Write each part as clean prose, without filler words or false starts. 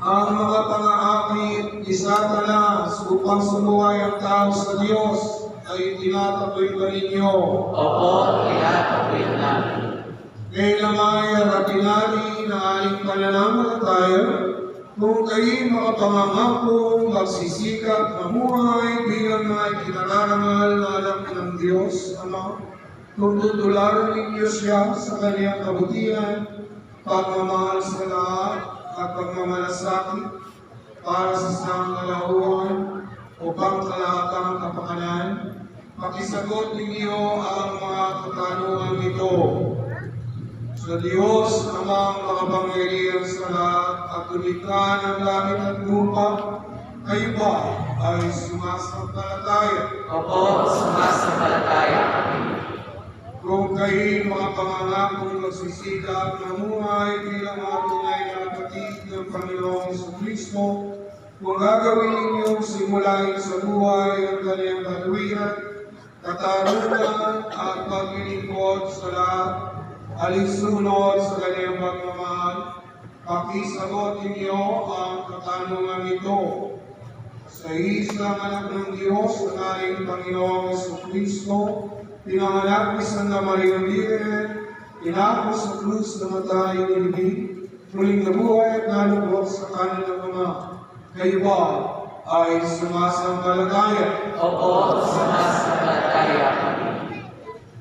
ang mga pangaakit, isatanas upang sumuhay ang tao sa Diyos ay tinataboy ba ninyo? Opo, tinataboy namin. Kailamay harapin natin ang ating pananampalataya kung kayo makapangangakong magsisikap mamuhay bilang mga kinararangal na anak ng Diyos, Ama, kung tutularan ninyo siya sa kanyang kabutihan, pagmamahal sa lahat at pagmamalasakit para sa sangkalahuan o pangkalahatan kapakanan, pakisagot ninyo ang mga katanungan ito. Sa Diyos, Amang makapangyarihan sa lahat at lumikha ng langit at lupa, kayo ba ay sumasampalataya? Opo, sumasampalataya kami. Kung kayo mga pangangakong magsisikap na muhay bilang mga tunay na kapatid ng Panginoong Jesucristo, kung gagawin ninyo simulain sa buhay ang kanyang katuwiran, katarungan at paglilingkod sa lahat, alinsunod sa kanyang pagmamahal, pakisagot ninyo ang katanungan ito. Sa isang anak ng Diyos, ang ating Panginoong Jesucristo, pinanganak ni Santa Maria Virgen, inako sa krus na matayong inibig, muling nabuhay at nalubog sa kanan ng Ama. Kayo ba ay sumasampalataya? Opo, sumasampalataya kami.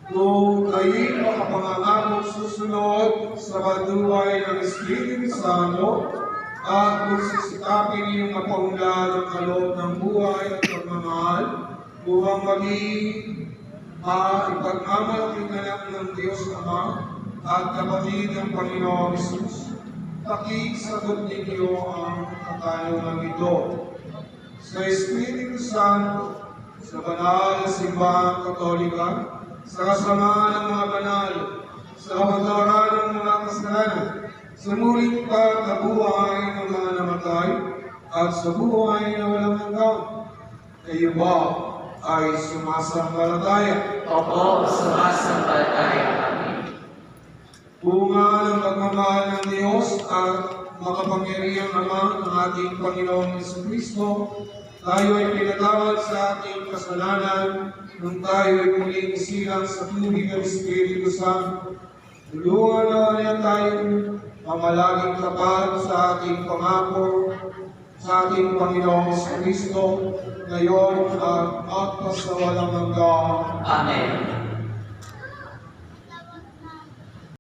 Kung kayo'y makapangangakong susunod sa paduway ng Espiritu Santo at kung sisikapin niyong mapaunlad ang kaloob ng buhay at pagmamahal upang maging ipagmamalaking anak ng Diyos Ama at kapatid ng Panginoong Hesus, pakisagot ninyo ang katanungan ito. Sa Espiritu Santo, sa banal na simbahang Katolika, sa kasamaan ng mga banal, sa kapatawaran ng mga kasalanan, sa muling pagkabuhay ng mga namatay, at sa buhay na walang hanggan. Kayo ba ay sumasampalataya? Opo, sumasampalataya kami. Bunga ng pagmamahal ng Diyos at makapangyarihang Ama ng ating Panginoong Jesucristo, tayo ay pinatawad sa ating kasalanan nung tayo ay muling isilang sa tubig ng Espiritu Santo. Tulungan na niya tayong mamalaging tapat sa ating pangako, sa ating Panginoong Jesucristo, ngayon at sa walang hanggan. Amen.